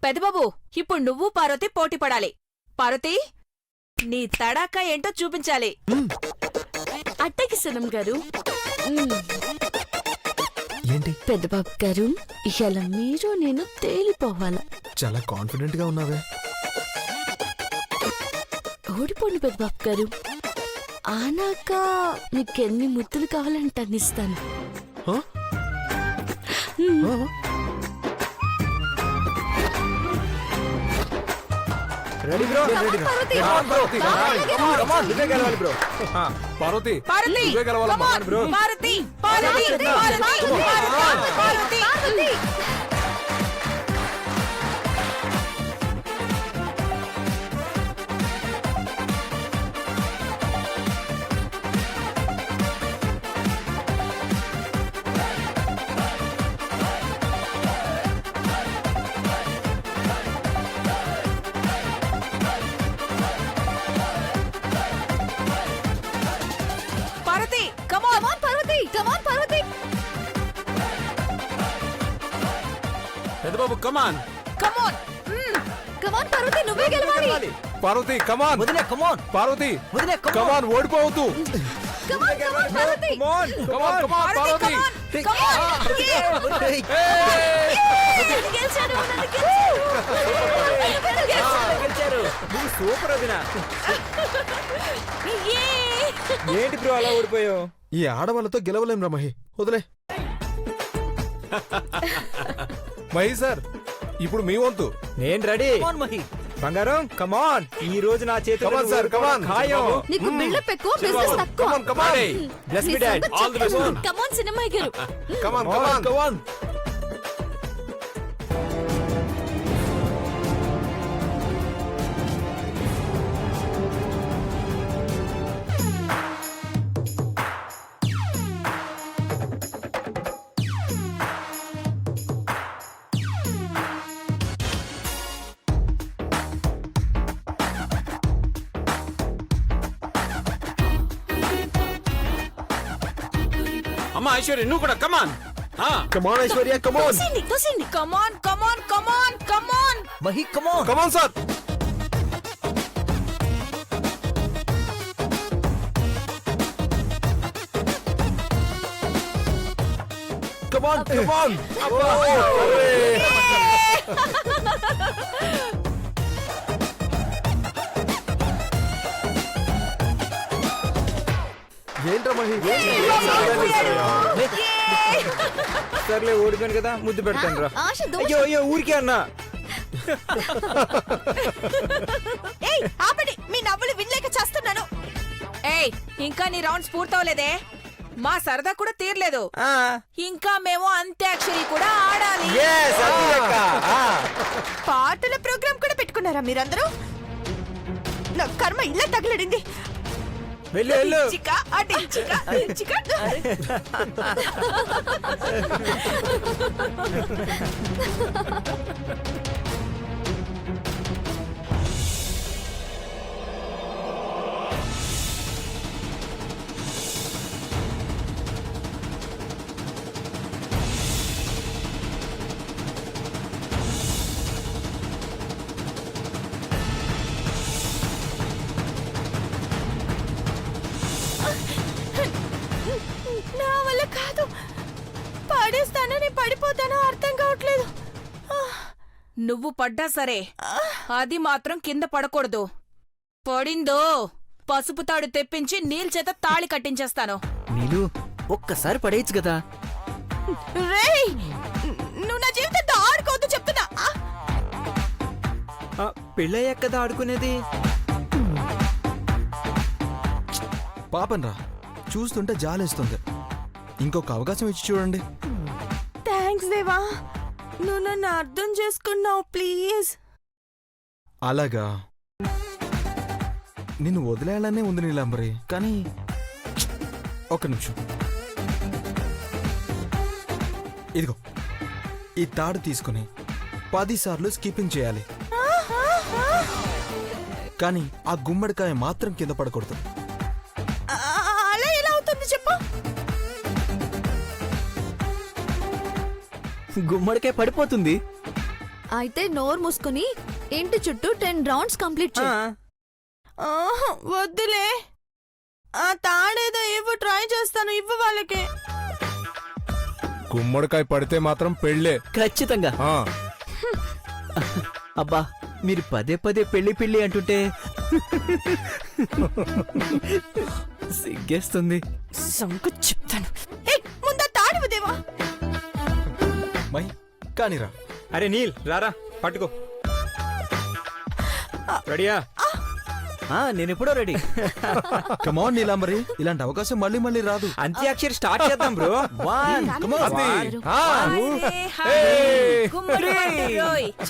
పెద్దబాబు, ఇప్పుడు నువ్వు పార్వతి పోటీ పడాలి. పార్వతి, నీ తడాకా ఏంటో చూపించాలి. అట్టకి సనం గారు. ఏంటి పెద్దబాబు గారు, ఇవాళ మీరు నేను తేలిపోవాలా. చాలా కాన్ఫిడెంట్ గా ఉన్నావే. ఓడిపోండి పెద్దబాబు గారు. ఆనాక మీకెన్ని ముద్దులు కావాలంటే అన్నిస్తాను. హ? హ? Ready bro, ready bro. Parvati, నువ్వే గెలవాలి బ్రో. పార్వతి పార్వతి, నువ్వే గెలవాలమ్మా. come on, Parvati, Parvati, Parvati, Parvati. Parvati, come on, Parvati, come on, Parvati. Peddababu come on. Come on, come on, Parvati, నువ్వే గెలవాలి. పార్వతి కమాన్. వదిలే, కమాన్. పార్వతి వదిలే, కమాన్, ఓడిపోవద్దు. Come on, come on, Parvati. Come on come on come on Parvati, Parvati. come on, come on. గెలిచాను, నన్ను గెలిచారు. నువ్వు సూపర్ వదినా. ఏంటి బ్రో అలా ఓడిపోయావు? ఈ ఆడవాళ్ళతో గెలవలేం రా మహి, వదిలే. మహి సార్, ఇప్పుడు మీ వంతు. నేను రెడీ. బంగారం కమాన్, ఈ రోజు నా చేతిలో Come on, sir, come on. ఖాయం. నీకు బిల్డప్ ఎక్కువ, బిజినెస్ తక్కువ. Come on come on. Bless me, Dad. All the best. Come on cinema గారు. Come on come on come on. కమాన్. అమ్మా ఐశ్వర్య, నువ్వు కూడా కమాన్. Come on Aishwarya, come on. తోసిండి, తోసిండి. Come on, come on, come on, come on. Mahi come on. Come on sir. Come on, come on. ఏంట్రా మహి? సర్లే, ఓడిపోయాను కదా, ముద్దు పెడతాను రా. ఆశ దోష. అయ్యో అయ్యో, ఊరికే అన్నా. ఏయ్, ఆపండి, మీ నవ్వులు వినలేక చేస్తున్నాను. ఏయ్, ఇంకా నీ రౌండ్స్ పూర్తవలేదే. మా సరదా కూడా తీరలేదు. ఆ, ఇంకా మేము అంత్యాక్షరి కూడా ఆడాలి. yes, అది లెక్క. ఆ. పాటల ప్రోగ్రామ్ కూడా పెట్టుకున్నారా మీరందరూ? నా కర్మ ఇలా తగిలడింది. వెళ్ళు వెళ్ళు. చిక్క, అటు చిక్క, చిక్క. నా వల్ల కాదు. పడేస్తానో నీ పడిపోతానో అర్థం కావట్లేదు. నువ్వు పడ్డా సరే, అది మాత్రం కింద పడకూడదు. పడిందో పసుపు తాడు తెప్పించి నీళ్ళ చేత తాళి కట్టించేస్తాను. నీలు, ఒక్కసారి పడేయచ్చు కదా. రేయ్, నువ్వు నా జీవితంతో ఆడుకోవద్దు చెప్తున్నా. పెళ్ళయ్యాక కదా ఆడుకునేది. పాపం రా, చూస్తుంటే జాలేస్తుంది. ఇంకొక అవకాశం ఇచ్చి చూడండి. థ్యాంక్స్ దేవా, నువ్వు నన్ను అర్థం చేసుకున్నావు. ప్లీజ్. అలాగా, నిన్ను వదిలేయాలనే ఉంది నీలాంబరి, కానీ ఒక్క నిమిషం. ఇదిగో, ఈ తాడు తీసుకుని 10 సార్లు స్కిప్పింగ్ చేయాలి. కానీ ఆ గుమ్మడికాయ మాత్రం కింద పడకూడదు. అలా ఎలా అవుతుంది చెప్పు? గుమ్మడికాయ పడిపోతుంది. అయితే నోరు మూసుకుని ఇంటి చుట్టూ 10 రౌండ్స్ కంప్లీట్ చేయి. వద్దులే, ఆ తాడేదో ఇవ్వు, ట్రై చేస్తాను, ఇవ్వు వాళ్ళకి. గుమ్మడికాయ పడితే మాత్రం పెళ్ళే. ఖచ్చితంగా. ఆ, అబ్బా మీరు పదే పదే పెళ్లి పెళ్లి అంటుంటే సిగ్గేస్తుంది. సంకు చెప్తాను. ముందా తాడివు దేవా. మహి కానీరా. అరే నీల్ రారా పట్టుకో. రెడీయా? నేనెప్పుడో రెడీ. కమాన్ నీలాంబరి, ఇలాంటి అవకాశం మళ్ళీ మళ్ళీ రాదు. అంత్యాక్షరి స్టార్ట్ చేద్దాం బ్రో. అది. ఆ.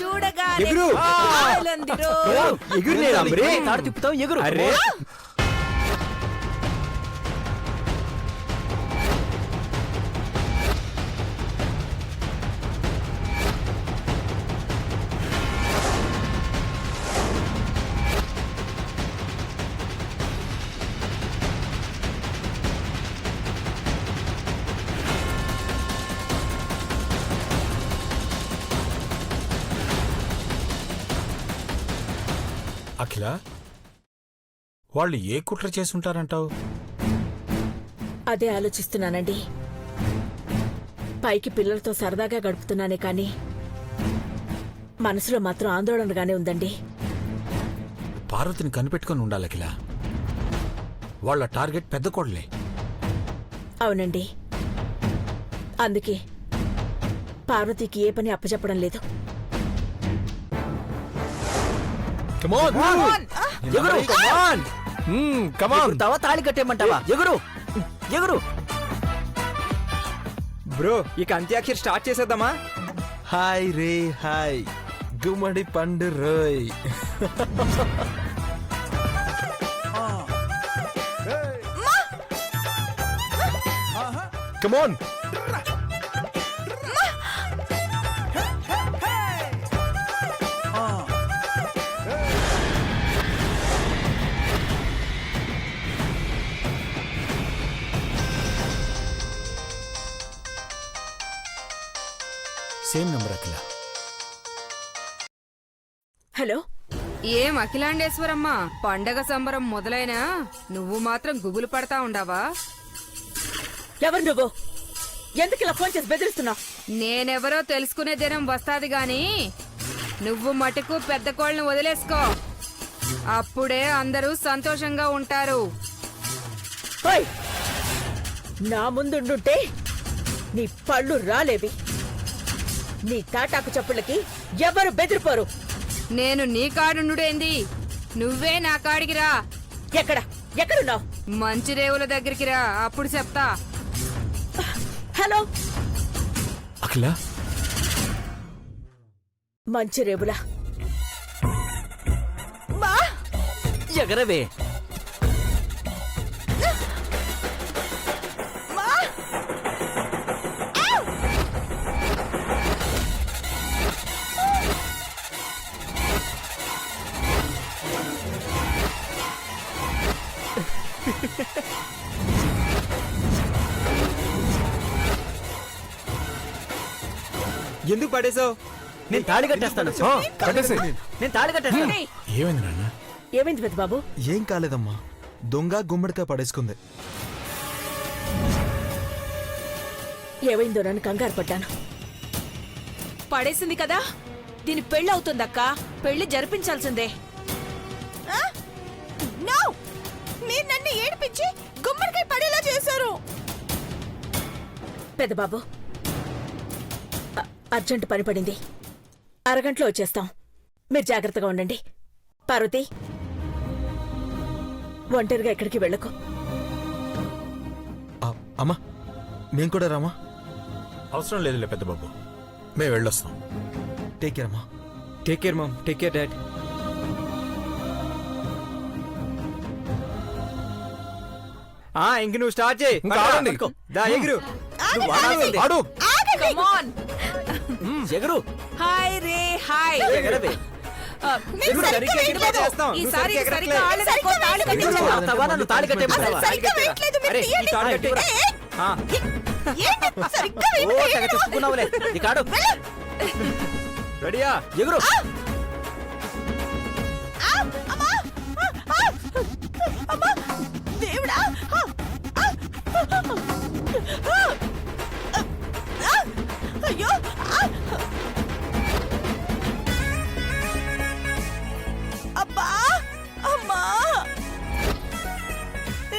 చూడగానే ఎగురు. ఆనందిరోయ్. ఎగురు నీలాంబరి. తాడు తిప్పుతావు, ఎగురు. అరే అఖిల, వాళ్ళు ఏ కుట్ర చేసుంటారంటావు? అదే ఆలోచిస్తున్నానండి. పైకి పిల్లలతో సరదాగా గడుపుతున్నానే కానీ మనసులో మాత్రం ఆందోళనగానే ఉందండి. పార్వతిని కనిపెట్టుకుని ఉండాలి అఖిల. వాళ్ళ టార్గెట్ పెద్ద కోడలే. అవునండి, అందుకే పార్వతికి ఏ పని అప్పచెప్పడం లేదు. కమాన్ ఎగురు. కమాన్. ఎగురుతావా, తాళి కట్టేయమంటావా? ఎగురు ఎగురు. బ్రో ఇక అంత్యాక్షరి స్టార్ట్ చేసేద్దామా? హాయ్ రే హాయ్, గుమ్మడి పండు రోయ్. కమాన్. సేమ్ నంబర్ అఖిల. హలో, ఏం అఖిలాండేశ్వరమ్మ, పండగ సంబరం మొదలైనా నువ్వు మాత్రం గుబులు పడతా ఉండావా? ఎవరు నువ్వు? ఎందుకు ఇలా ఫోన్ చేసి బెదిరిస్తున్నావు? నేనెవరో తెలుసుకునే దినం వస్తాది గాని నువ్వు మటుకు పెద్ద కోళ్ళను వదిలేసుకో. అప్పుడే అందరూ సంతోషంగా ఉంటారు. నా ముందుండుంటే నీ పళ్ళు రాలేవి. నీ తాటాకు చప్పుళ్ళకి ఎవరు బెదిరిపోరు. నేను నీ కాడుండుడేంది, నువ్వే నా కాడికి రా. ఎక్కడున్నావు? మంచి రేవుల దగ్గరికి రా, అప్పుడు చెప్తా. హలో, అఖిల, మంచి రేవులా? ఎగరవే. ఎందుకు పడేసావు? నేను తాళి కట్టేస్తాను. నేను తాళి కట్టేస్తాను. ఏమైంది నాన్న? ఏమైంది పెద్ద బాబు? ఏం కాలేదమ్మా, దొంగ గుమ్మడికాయ పడేసుకుంది. ఏమైందో నన్ను కంగారు పడ్డాను. పడేసింది కదా, దీని పెళ్లి అవుతుందక్క. పెళ్లి జరిపించాల్సిందే. మీరు నన్ను ఏడిపించి గుమ్మడికాయ పడేలా చేశారు. పెద్ద బాబు, అర్జెంట్ పని పడింది, అరగంటలో వచ్చేస్తాం. మీరు జాగ్రత్తగా ఉండండి. పార్వతి, ఒంటరిగా ఎక్కడికి వెళ్ళకు. అమ్మా మేము కూడా రామా? అవసరం లేదులే పెద్ద బాబు, మేము వెళ్ళొస్తాం. టేక్ కేర్ అమ్మా. Take care mom, take care dad. ఇంక నువ్వు స్టార్ట్ చేయి. ఇంకా ఆడండి. దా ఎగురు. నువ్వు ఆడాల్సిందే. ఆడు. Come on. ఎగురు. హాయ్ రే హాయ్. ఎగరవే. ఎగురు, సరిగ్గా ఎగిరితే చేస్తాం. నువ్వు ఈసారి సరిగ్గా సరిగ్గా ఎగరట్లే. ఆడదానికో తాళి కట్టించాను. ఆడతావా, నన్ను తాళి కట్టేయమంటావా? సరిగ్గా వేయట్లేదు, మీరు అరే, ఈ తీయండి. తాడు కట్టి. ఏంటి? సరిగ్గా ఓ తెగ వేయట్లేదు. చెప్పుకున్నావులే. ఈ కాడు. రెడీయా ఎగురు దేవుడా అయ్యో అబ్బా అమ్మా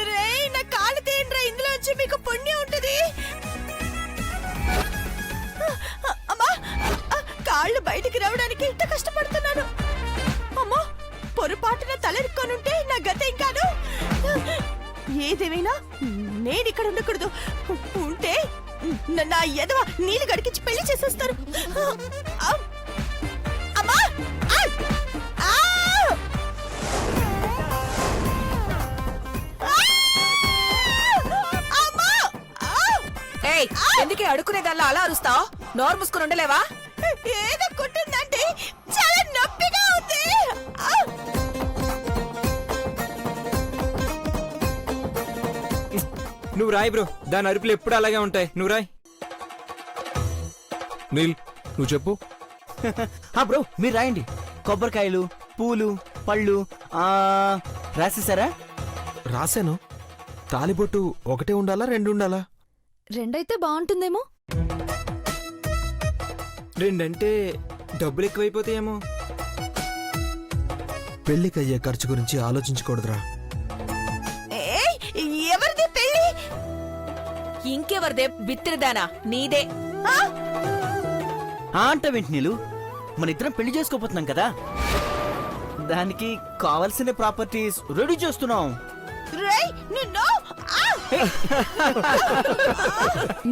రే నా కాలు తేండ్రా ఇందులో వచ్చి మీకు పుణ్యం ఉంటది అమ్మా కాళ్ళు బయటికి రావడానికి ఇంత కష్టపడుతున్నాను అమ్మా పొరపాటున తలెరుక్కొనుంటే నా గతేం కాదు ఏదేమైనా నేను ఇక్కడ ఉండకూడదు ఉంటే నా ఎదవ నీళ్ళు గడికించి పెళ్లి చేసేస్తారు అమ్మా ఏయ్ ఎందుకే అడుక్కునేదల్లా అలా అరుస్తావు నోరు మూసుకుని ఉండలేవా ఏదో కుట్టిందంటే చాలా నొప్పిగా ఉంది నువ్వు రాయి బ్రో దాని అరుపులు ఎప్పుడు అలాగే ఉంటాయి నువ్వు రాయి నీల్ నువ్వు చెప్పు. బ్రో మీరు రాయండి కొబ్బరికాయలు పూలు పళ్ళు రాసేసారా రాశాను. తాలిబొట్టు ఒకటే ఉండాలా, రెండు ఉండాలా? రెండైతే బాగుంటుందేమో. రెండంటే డబ్బులు ఎక్కువైపోతాయేమో. పెళ్లికయ్యే ఖర్చు గురించి ఆలోచించకూడదురా. ఎవరిది పెళ్లి ఇంకెవరిదే బిత్తిరిదానా నీదే అంటవేంటి నీళ్ళు మన ఇద్దరం పెళ్లి చేసుకోపోతున్నాం కదా దానికి కావలసిన ప్రాపర్టీస్ రెడీ చేస్తున్నాం.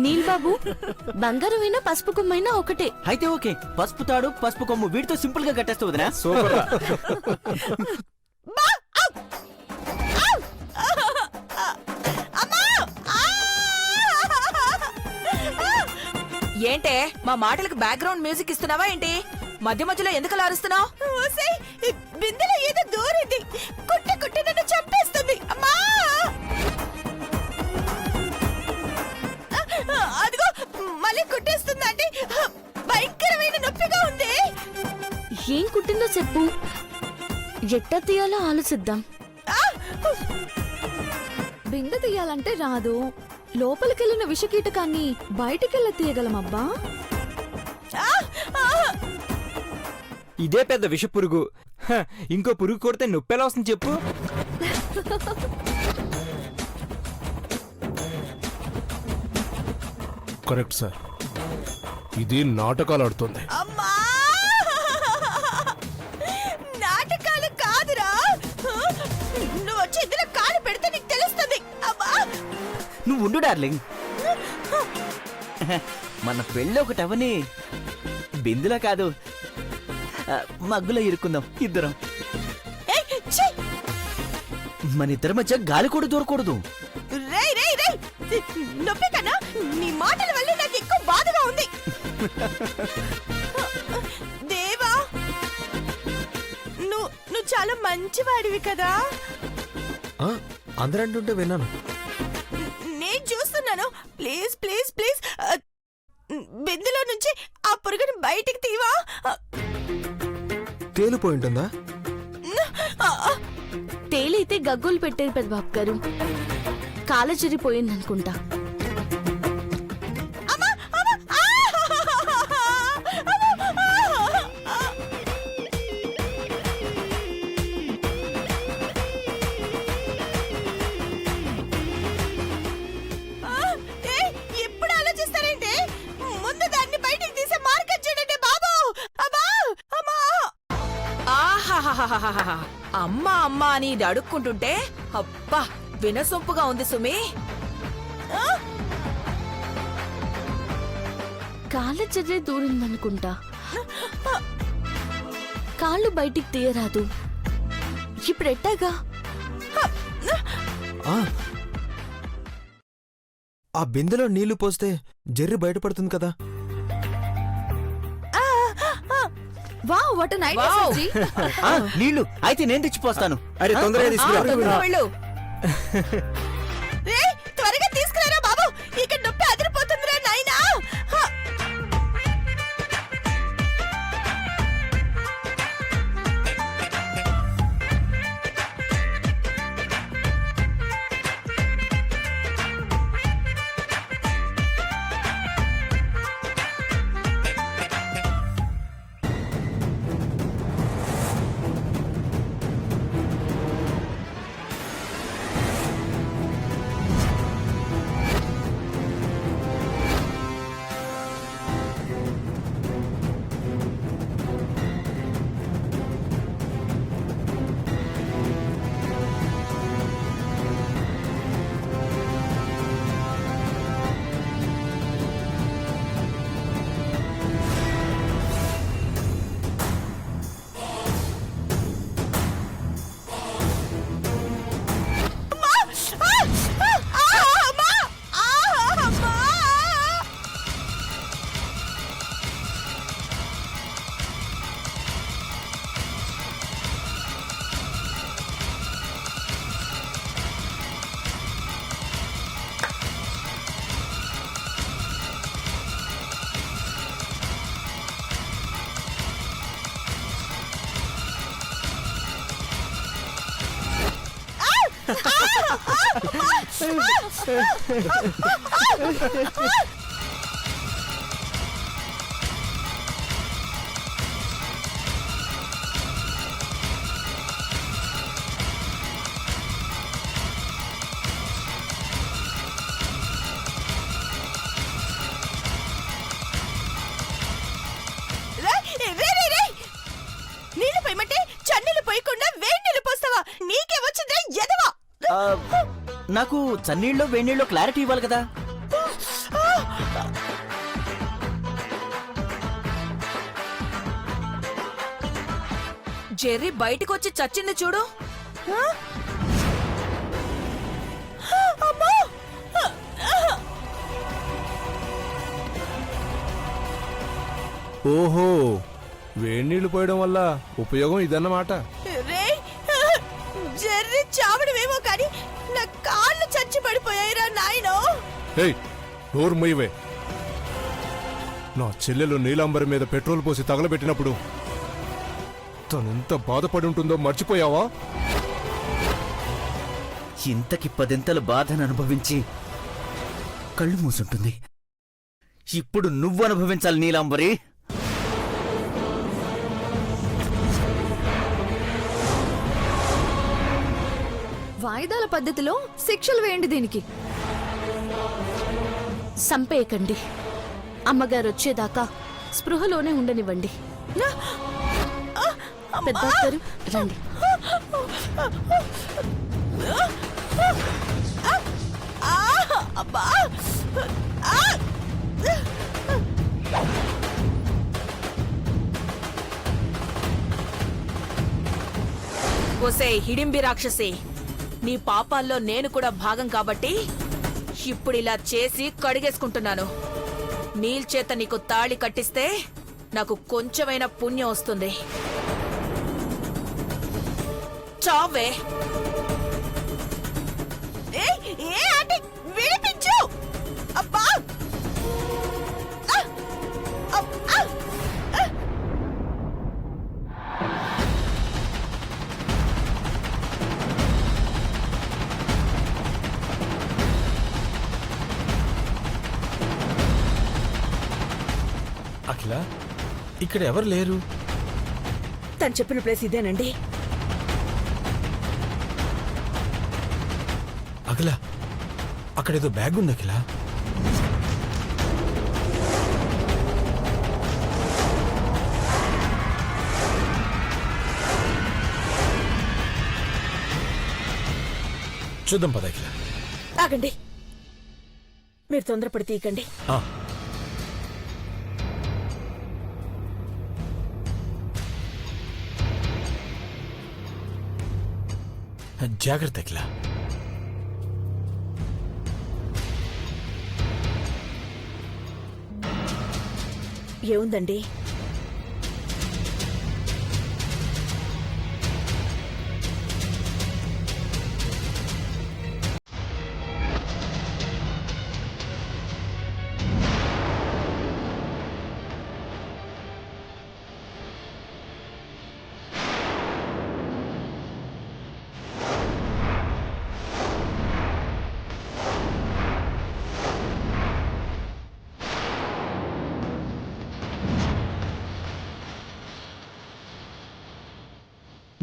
నీల్ బాబు బంగారమైనా పసుపు కొమ్మైనా ఒకటే. అయితే ఓకే పసుపు తాడు పసుపు కొమ్ము వీటితో సింపుల్ గా కట్టేస్తావు వదినా. సూపర్. ఏంటే మా మాటలకు బ్యాక్గ్రౌండ్ మ్యూజిక్ ఇస్తున్నావా ఏంటి మధ్య మధ్యలో ఎందుకు అరుస్తున్నావు బిందెలో ఏదో దూరింది కుట్టి కుట్టి నన్ను చంపేస్తుంది అమ్మా అదిగో మళ్ళీ కుట్టేస్తుందండి భయంకరమైన నొప్పిగా ఉంది ఏం కుట్టిందో చెప్పు, ఎట్టా తీయాలో ఆలోచిద్దాం. బిందె తీయాలంటే రాదు, లోపలికెళ్ళిన విషకీటకాన్ని బయటికెళ్ళ తీయగలమబ్బా. ఇదే పెద్ద విష పురుగు. ఇంకో పురుగు కొడితే నొప్పి ఎలా వస్తుంది చెప్పు. కరెక్ట్ సార్, ఇది నాటకాలు ఆడుతుంది. అమ్మా నాటకాలు కాదురా నువ్వు వచ్చి ఇందులో కాలు పెడితే నీకు తెలుస్తుంది అమ్మా నువ్వు ఉండు డార్లింగ్. మన పెళ్ళి ఒకటి అవని బిందులో కాదు మగ్గులో ఇరుక్కుందాం ఇద్దరం. మన ఇద్దరి మధ్య గాలి కూడా దూరకూడదు. రేయ్ రేయ్ రేయ్ నొప్పి కన్నా నీ మాటల వల్ల నాకు ఎక్కువ బాధగా ఉంది దేవా నువ్వు చాలా మంచివాడివి కదా. అందరంటుంటే విన్నాను. నేను చూస్తున్నాను. ప్లీజ్ ప్లీజ్ ప్లీజ్ బిందులో నుంచి ఆ పురుగుని బయటికి తీవా. తేలిపోయి ఉంటుందా? తేలైతే గగ్గులు పెట్టేది పెద్ద బాబు గారు, కాల చెరిపోయిందనుకుంటా. ఎప్పుడు ఆలోచిస్తారేంటి? ముందు దాన్ని బయటికి తీసే మార్గం చూడండి బాబు. ఆహాహాహాహాహా. అమ్మా అమ్మా అని ఇది అడుక్కుంటుంటే అబ్బా వినసొంపుగా ఉంది సుమి. కాళ్ళ చెర్రే దూరిందనుకుంటా. కాళ్ళు బయటికి తీయరాదు. ఇప్పుడు ఎట్టాగా? ఆ బిందెలో నీళ్లు పోస్తే జర్రి బయటపడుతుంది కదా. Wow what an idea wow. సజ్జీ. నీళ్లు అయితే నేను తెచ్చిపోస్తాను. అరే తొందరగా తీసుకురా. తొందరగా వెళ్ళు. రేయ్, త్వరగా తీసుకురారా బాబు, ఇక్కడ నొప్పి అదిరిపోతుందిరా నాయనా. నీళ్లు పోయమంటే చన్నీళ్ళు పోయకుండా వేడి నీళ్ళు పోస్తావా? నీకే వచ్చిందే ఎదవా? ఆ, నాకు చన్నీళ్ళు వేణీళ్ళు క్లారిటీ ఇవ్వాలి కదా. జెర్రీ బయటకొచ్చి చచ్చింది చూడు. అమ్మో! ఓహో, వేడి నీళ్లు పోయడం వల్ల ఉపయోగం ఇదన్నమాట. రేయ్, జెర్రీ చావడమేమో కానీ నా కాళ్ళు చచ్చి పడిపోయాయిరా నాయనో. ఏయ్, నోరు మొయ్యవే. నా చెల్లెలు నీలాంబరి మీద పెట్రోల్ పోసి తగలబెట్టినప్పుడు తనెంత బాధపడి ఉంటుందో మర్చిపోయావా? ఇంతకి 10 బాధను అనుభవించి కళ్ళు మూసుంటుంది. ఇప్పుడు నువ్వు అనుభవించాలి నీలాంబరి. వాయిదాల పద్ధతిలో శిక్షలు వేయండి దీనికి. సంపేయకండి. అమ్మగారు వచ్చేదాకా స్పృహలోనే ఉండనివ్వండి. పెద్ద గారు రండి. అబ్బా! ఒసే హిడింబి రాక్షసి, నీ పాపాల్లో నేను కూడా భాగం కాబట్టి ఇప్పుడు ఇలా చేసి కడిగేసుకుంటున్నాను. నీల్ చేత నీకు తాళి కట్టిస్తే నాకు కొంచెమైనా పుణ్యం వస్తుంది. చావే. విడిపించు. అబ్బా! అఖిల, ఇక్కడ ఎవరు లేరు. తను చెప్పిన ప్లేస్ ఇదేనండి. అఖిల, అక్కడేదో బ్యాగ్ ఉంది అఖిల. చూద్దాం పద అఖిల. ఆగండి, మీరు తొందరపడి తీయకండి. ఆ, జాగ్రత్త అఖిల. ఏముందండి?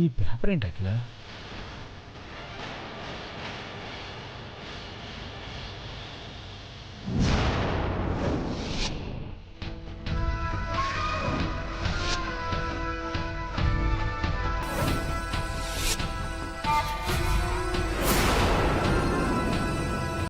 ఈ పేపర్ ఏంటి అఖిల?